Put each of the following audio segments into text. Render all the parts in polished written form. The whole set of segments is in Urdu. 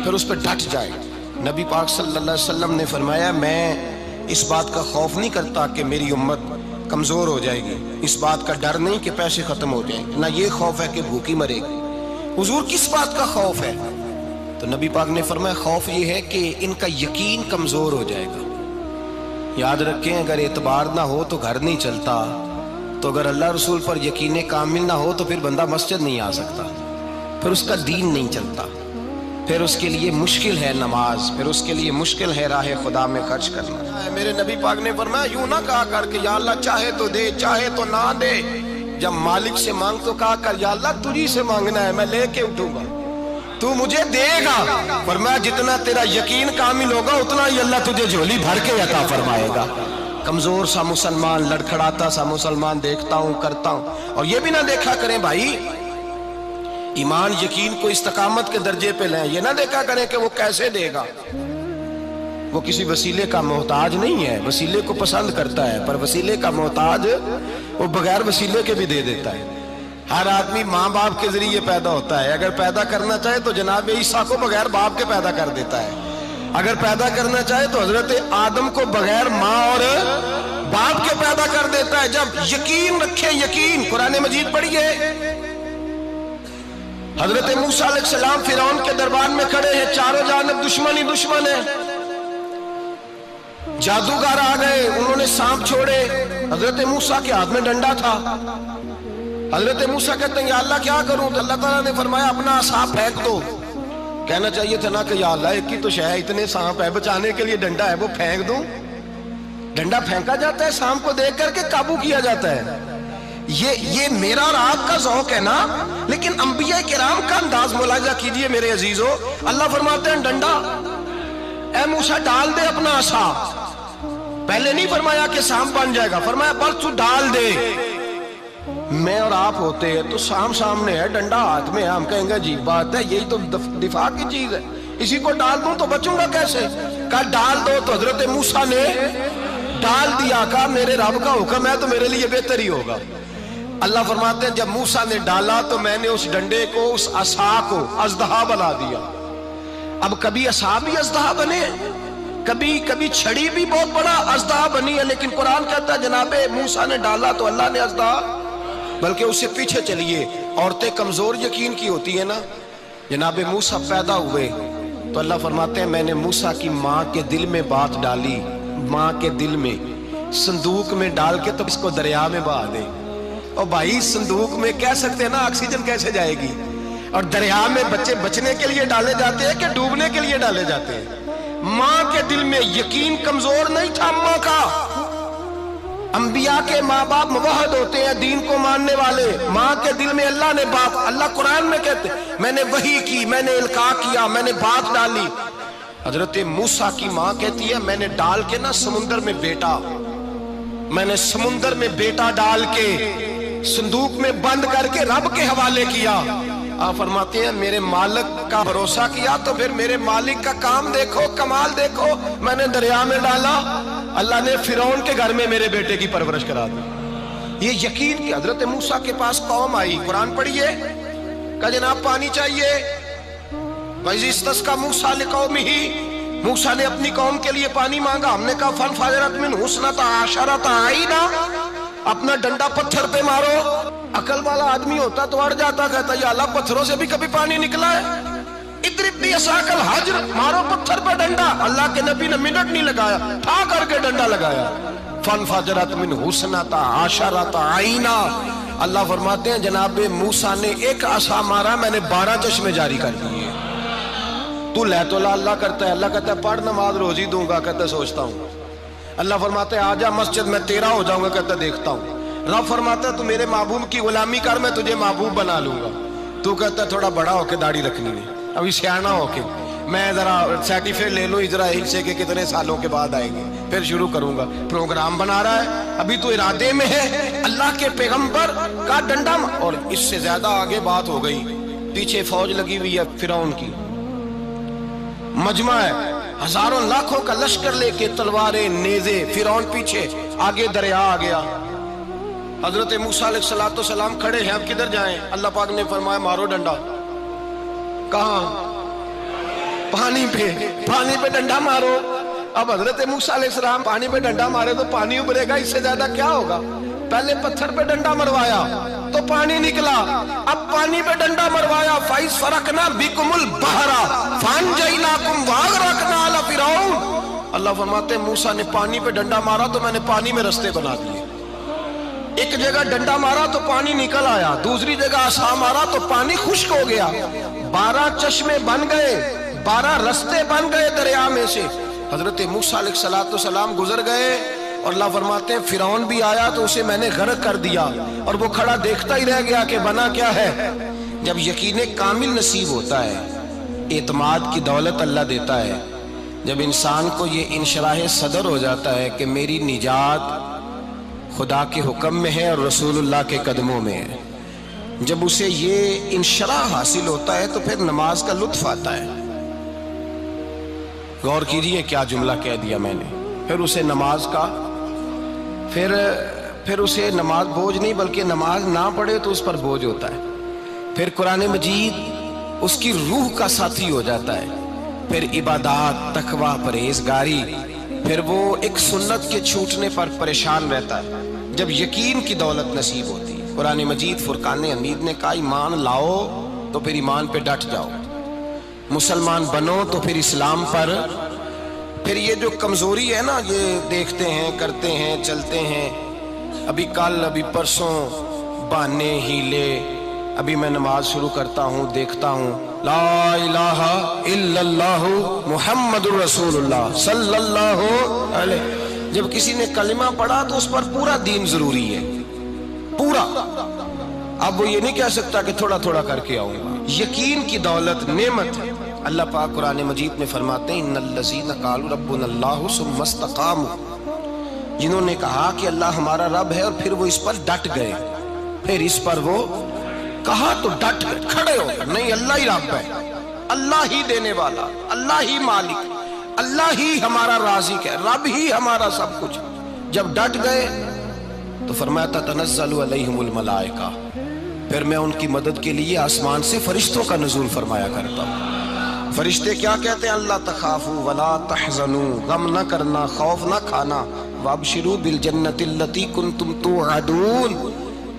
پھر اس پہ ڈٹ جائے۔ نبی پاک صلی اللہ علیہ وسلم نے فرمایا میں اس بات کا خوف نہیں کرتا کہ میری امت کمزور ہو جائے گی، اس بات کا ڈر نہیں کہ پیسے ختم ہو جائیں گے، نہ یہ خوف ہے کہ بھوکی مرے گی۔ حضور کس بات کا خوف ہے؟ تو نبی پاک نے فرمایا خوف یہ ہے کہ ان کا یقین کمزور ہو جائے گا۔ یاد رکھیں اگر اعتبار نہ ہو تو گھر نہیں چلتا، تو اگر اللہ رسول پر یقین کامل نہ ہو تو پھر بندہ مسجد نہیں آ سکتا، پھر اس کا دین نہیں چلتا، پھر اس کے لیے مشکل ہے نماز، پھر اس کے لیے مشکل ہے راہ خدا میں خرچ کرنا۔ میرے نبی پاک نے فرمایا یوں نہ کہا کر کہ یا اللہ چاہے تو دے چاہے تو نہ دے، جب مالک سے مانگ تو کہا کر یا اللہ تجھی سے مانگنا ہے، میں لے کے اٹھوں گا، تو مجھے دے گا۔ فرمایا جتنا تیرا یقین کامل ہوگا اتنا ہی اللہ تجھے جھولی بھر کے عطا فرمائے گا۔ کمزور سا مسلمان، لڑکھڑاتا سا مسلمان دیکھتا ہوں کرتا ہوں، اور یہ بھی نہ دیکھا کریں بھائی ایمان یقین کو استقامت کے درجے پہ لیں، یہ نہ دیکھا کریں کہ وہ کیسے دے گا، وہ کسی وسیلے کا محتاج نہیں ہے، وسیلے کو پسند کرتا ہے، پر وسیلے کا محتاج وہ بغیر وسیلے کے بھی دے دیتا ہے۔ ہر آدمی ماں باپ کے ذریعے پیدا ہوتا ہے، اگر پیدا کرنا چاہے تو جناب عیسیٰ کو بغیر باپ کے پیدا کر دیتا ہے، اگر پیدا کرنا چاہے تو حضرت آدم کو بغیر ماں اور باپ کے پیدا کر دیتا ہے۔ جب یقین رکھیں، یقین قرآن مجید پڑھیے، حضرت موسیٰ علیہ السلام فرعون کے دربار میں کھڑے ہیں، چاروں جانب دشمن ہی دشمن ہے، جادوگر آ گئے، انہوں نے سانپ چھوڑے، حضرت موسیٰ کے ہاتھ میں ڈنڈا تھا، حضرت موسیٰ کہتے ہیں یا اللہ کیا کروں؟ تو اللہ تعالیٰ نے فرمایا اپنا عصا پھینک دو۔ کہنا چاہیے تھا نا کہ یا اللہ ایک ہی تو شے ہے، اتنے سانپ ہے، بچانے کے لیے ڈنڈا ہے وہ پھینک دوں؟ ڈنڈا پھینکا جاتا ہے، سانپ کو دیکھ کر کے قابو کیا جاتا ہے۔ یہ میرا اور آپ کا ذوق ہے نا، لیکن انبیاء کرام کا انداز ملاحظہ کیجئے میرے عزیزو۔ اللہ فرماتے ہیں ڈنڈا، اے موسیٰ ڈال دے اپنا عصا، پہلے نہیں فرمایا کہ سانپ بن جائے گا، فرمایا بس تو ڈال دے۔ میں اور آپ ہوتے ہیں تو سام سامنے ہے، ڈنڈا ہاتھ میں ہے، ہم کہیں گے عجیب بات ہے، یہی تو دفاع کی چیز ہے، اسی کو ڈال دوں تو بچوں گا کیسے؟ کہا ڈال دو، تو حضرت موسیٰ نے ڈال دیا، کہا میرے رب کا حکم ہے تو میرے لیے بہتر ہی ہوگا۔ اللہ فرماتے ہیں جب موسیٰ نے ڈالا تو میں نے اس ڈنڈے کو، اس عصا کو اژدہا بنا دیا۔ اب کبھی عصا بھی اژدہا بنے، کبھی چھڑی بھی بہت بڑا اژدہا بنی ہے، لیکن قرآن کہتا ہے جناب موسیٰ نے ڈالا تو اللہ نے اژدہا، بلکہ اس سے پیچھے چلیے، عورتیں کمزور یقین کی ہوتی ہیں نا، جناب موسیٰ پیدا ہوئے تو اللہ فرماتے ہیں میں نے موسیٰ کی ماں کے دل میں بات ڈالی، ماں کے دل میں صندوق میں ڈال کے تو اس کو دریا میں بہا دے۔ اور بھائی صندوق میں کہہ سکتے ہیں نا آکسیجن کیسے جائے گی، اور دریا میں بچے بچنے کے لیے ڈالے جاتے ہیں کہ ڈوبنے کے لیے ڈالے جاتے ہیں؟ ماں کے دل میں یقین کمزور نہیں تھا ماں کا۔ انبیاء کے ماں باپ موحد ہوتے ہیں، دین کو ماننے والے، ماں کے دل میں اللہ نے بات، اللہ قرآن میں کہتے ہیں میں نے وحی کی، میں نے القاء کیا، میں نے بات ڈالی۔ حضرت موسیٰ کی ماں کہتی ہے میں نے ڈال کے نا سمندر میں بیٹا، میں نے سمندر میں بیٹا ڈال کے صندوق میں بند کر کے رب کے حوالے کیا۔ آپ فرماتے ہیں میرے مالک کا بھروسہ کیا تو پھر میرے مالک کا کام دیکھو، کمال دیکھو، میں نے دریا میں ڈالا، اللہ نے فرعون کے گھر میں میرے بیٹے کی پرورش کرا دی۔ یہ یقین کہ حضرت موسیٰ کے پاس قوم آئی، قرآن پڑھیے، کہا جناب پانی چاہیے، وَإِذِ اسْتَسْقَىٰ مُوسَىٰ لِقَوْمِهِ، موسیٰ نے اپنی قوم کے لیے پانی مانگا، ہم نے کہا فَانْفَجَرَتْ مِنْهُ اثْنَتَا عَشَرَةَ عَيْنًا، اپنا ڈنڈا پتھر پہ مارو۔ عقل والا آدمی ہوتا تو اڑ جاتا، کہتا یا اللہ پتھروں سے بھی کبھی پانی نکلا ہے؟ اضرب بعصاک الحجر، مارو پتھر پہ ڈنڈا۔ اللہ کے نبی نے منٹ نہیں لگایا، ٹھا کر کے ڈنڈا لگایا، فَانْفَجَرَتْ مِنْهُ اثْنَتَا عَشَرَةَ عَيْنًا۔ اللہ فرماتے ہیں جناب موسیٰ نے ایک عصا مارا، میں نے 12 چشمے جاری کر دیے۔ تو لے تو لا اللہ کرتا ہے، اللہ کہتا ہے پڑھ نماز روزی دوں گا، کہتا ہے سوچتا ہوں۔ اللہ فرماتے ہیں آجا مسجد میں تیرا ہو جاؤں گا، کہتا ہے دیکھتا ہوں۔ رب فرماتا ہے تو میرے محبوب کی غلامی کر، میں تجھے محبوب بنا لوں گا۔ تو کہتا ہے تھوڑا بڑا ہو کے داڑھی رکھنی ہے، ابھی سیانا ہو کے میں ذرا سرٹیفکیٹ لے لوں اسرائیل سے کہ کتنے سالوں کے بعد آئیں گے، پھر شروع کروں گا۔ پروگرام بنا رہا ہے، ابھی تو ارادے میں ہے۔ اللہ کے پیغمبر کا ڈنڈا، اور اس سے زیادہ آگے بات ہو گئی، پیچھے فوج لگی ہوئی ہے فرعون کی، مجمع ہے، ہزاروں لاکھوں کا لشکر لے کے، تلواریں نیزے، فرعون پیچھے، آگے دریا آ گیا۔ حضرت موسیٰ علیہ السلام کھڑے ہیں، اب کدھر جائیں؟ اللہ پاک نے فرمایا مارو ڈنڈا۔ کہاں؟ پانی پہ ڈنڈا مارو. اب حضرت موسیٰ علیہ السلام پانی پہ ڈنڈا مارے تو پانی ابھرے گا، اس سے زیادہ کیا ہوگا؟ پہلے پتھر پہ ڈنڈا مروایا تو پانی نکلا، اب پانی پہ ڈنڈا مروایا فَإِذْ فَرَقْنَا بِكُمُ الْبَحْرَ فَأَنْجَيْنَاكُمْ وَأَغْرَقْنَا آلَ فِرْعَوْنَ. اللہ فرماتے ہیں موسیٰ نے پانی پہ ڈنڈا مارا تو میں نے پانی میں رستے بنا دیے. ایک جگہ ڈنڈا مارا تو پانی نکل آیا، دوسری جگہ عصا مارا تو پانی خشک ہو گیا. 12 چشمے بن گئے، 12 رستے بن گئے دریا میں سے. حضرت موسیٰ علیہ السلام گزر گئے اور اللہ فرماتے ہیں فرعون بھی آیا تو اسے میں نے غرق کر دیا اور وہ کھڑا دیکھتا ہی رہ گیا کہ بنا کیا ہے. جب یقین کامل نصیب ہوتا ہے، اعتماد کی دولت اللہ دیتا ہے، جب انسان کو یہ انشراح صدر ہو جاتا ہے کہ میری نجات خدا کے حکم میں ہے اور رسول اللہ کے قدموں میں ہے، جب اسے یہ انشراح حاصل ہوتا ہے تو پھر نماز کا لطف آتا ہے. غور کیجئے کیا جملہ کہہ دیا میں نے. پھر اسے نماز کا پھر اسے نماز بوجھ نہیں بلکہ نماز نہ پڑھے تو اس پر بوجھ ہوتا ہے. پھر قرآن مجید اس کی روح کا ساتھی ہو جاتا ہے. پھر عبادات، تقوی، پرہیزگاری، پھر وہ ایک سنت کے چھوٹنے پر پریشان رہتا ہے. جب یقین کی دولت نصیب ہوتی ہے، قرآن مجید فرقان حمید نے کہا ایمان لاؤ تو پھر ایمان پہ ڈٹ جاؤ، مسلمان بنو تو پھر اسلام پر. پھر یہ جو کمزوری ہے نا، یہ دیکھتے ہیں، کرتے ہیں، چلتے ہیں، ابھی کل ابھی پرسوں، بہانے، ہیلے. ابھی میں نماز شروع کرتا ہوں، دیکھتا ہوں لا الہ الا اللہ محمد الرسول اللہ صلی اللہ علیہ. جب کسی نے کلمہ پڑھا تو اس پر پورا دین ضروری ہے، پورا. اب وہ یہ نہیں کہہ سکتا کہ تھوڑا تھوڑا کر کے آؤں گا. یقین کی دولت نعمت ہے. اللہ پاک قرآن مجید میں فرماتے ہیں ان الذین قالوا ربنا اللہ ثم استقاموا، جنہوں نے کہا کہ اللہ ہمارا رب ہے اور پھر وہ اس پر ڈٹ گئے، پھر اس پر وہ کہا تو ڈٹ گئے، کھڑے ہو گئے. نہیں، اللہ ہی رب ہے، اللہ ہی دینے والا، اللہ ہی مالک، اللہ ہی ہمارا رازق ہے، رب ہی ہمارا سب کچھ. جب ڈٹ گئے تو فرمایا تتنزل علیہم الملائکہ، پھر میں ان کی مدد کے لیے آسمان سے فرشتوں کا نزول فرمایا کرتا ہوں. فرشتے کیا کہتے ہیں؟ اللہ تخافوا ولا تحزنوا، غم نہ کرنا، خوف نہ کھانا. وابشروا بالجنۃ التي كنتم توعدون،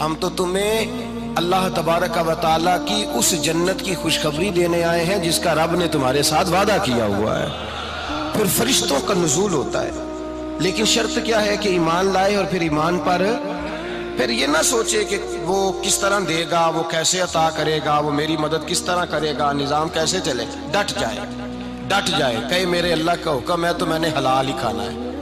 ہم تو تمہیں اللہ تبارک و تعالیٰ کی اس جنت کی خوشخبری دینے آئے ہیں جس کا رب نے تمہارے ساتھ وعدہ کیا ہوا ہے. پھر فرشتوں کا نزول ہوتا ہے، لیکن شرط کیا ہے کہ ایمان لائے اور پھر ایمان پر پھر یہ نہ سوچے کہ وہ کس طرح دے گا، وہ کیسے عطا کرے گا، وہ میری مدد کس طرح کرے گا، نظام کیسے چلے. ڈٹ جائے کہے میرے اللہ کا حکم ہے تو میں نے حلال ہی کھانا ہے،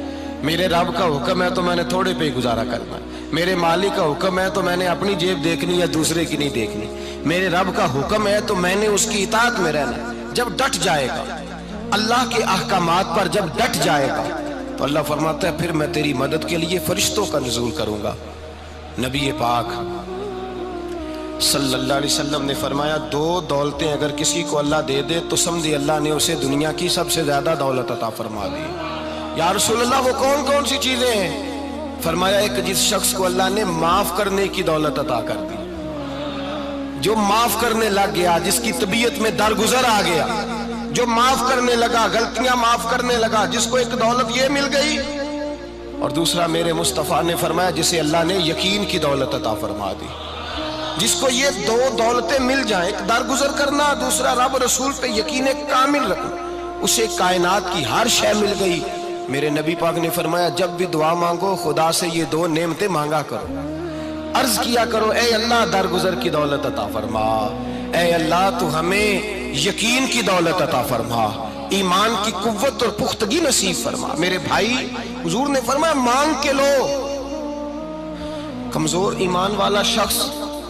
میرے رب کا حکم ہے تو میں نے تھوڑے پہ ہی گزارا کرنا ہے، میرے مالک کا حکم ہے تو میں نے اپنی جیب دیکھنی یا دوسرے کی نہیں دیکھنی، میرے رب کا حکم ہے تو میں نے اس کی اطاعت میں رہنا. جب ڈٹ جائے گا اللہ کے احکامات پر، جب ڈٹ جائے گا تو اللہ فرماتا ہے پھر میں تیری مدد کے لیے فرشتوں کا نزول کروں گا. نبی پاک صلی اللہ علیہ وسلم نے فرمایا 2 دولتیں اگر کسی کو اللہ دے دے تو سمجھے اللہ نے اسے دنیا کی سب سے زیادہ دولت عطا فرما دی. یا رسول اللہ وہ کون کون سی چیزیں ہیں؟ فرمایا ایک جس شخص کو اللہ نے معاف کرنے کی دولت عطا کر دی، جو معاف کرنے لگ گیا، جس کی طبیعت میں درگزر آ گیا، جو معاف کرنے لگا، غلطیاں معاف کرنے لگا، جس کو ایک دولت یہ مل گئی. اور دوسرا میرے مصطفیٰ نے فرمایا جسے اللہ نے یقین کی دولت عطا فرما دی. جس کو یہ 2 دولتیں مل جائیں، ایک درگزر کرنا، دوسرا رب رسول پہ یقین کامل رکھنا، اسے کائنات کی ہر شے مل گئی. میرے نبی پاک نے فرمایا جب بھی دعا مانگو خدا سے یہ 2 نعمتیں مانگا کرو، عرض کیا کرو اے اللہ درگزر کی دولت عطا فرما، اے اللہ تو ہمیں یقین کی دولت عطا فرما، ایمان کی قوت اور پختگی نصیب فرما. میرے بھائی حضور نے فرمایا مانگ کے لو. کمزور ایمان والا شخص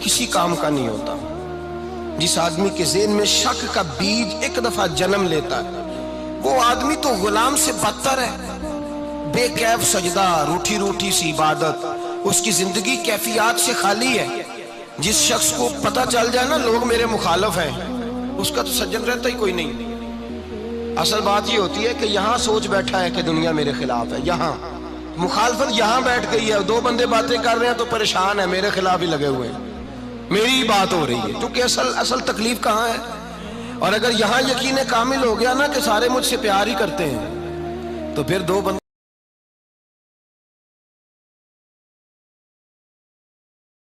کسی کام کا نہیں ہوتا. جس آدمی کے ذہن میں شک کا بیج ایک دفعہ جنم لیتا ہے وہ آدمی تو غلام سے بدتر ہے. بے کیف سجدہ، روٹھی روٹھی سی عبادت، اس کی زندگی کیفیات سے خالی ہے. جس شخص کو پتہ چل جائے نا لوگ میرے مخالف ہیں، اس کا تو سجن رہتا ہی کوئی نہیں. اصل بات یہ ہوتی ہے کہ یہاں سوچ بیٹھا ہے کہ دنیا میرے خلاف ہے، یہاں مخالفت یہاں بیٹھ گئی ہے، 2 بندے باتیں کر رہے ہیں تو پریشان ہے، میرے خلاف ہی لگے ہوئے ہیں، میری بات ہو رہی ہے. کیونکہ اصل تکلیف کہاں ہے؟ اور اگر یہاں یقین کامل ہو گیا نا کہ سارے مجھ سے پیار ہی کرتے ہیں، تو پھر دو بندوں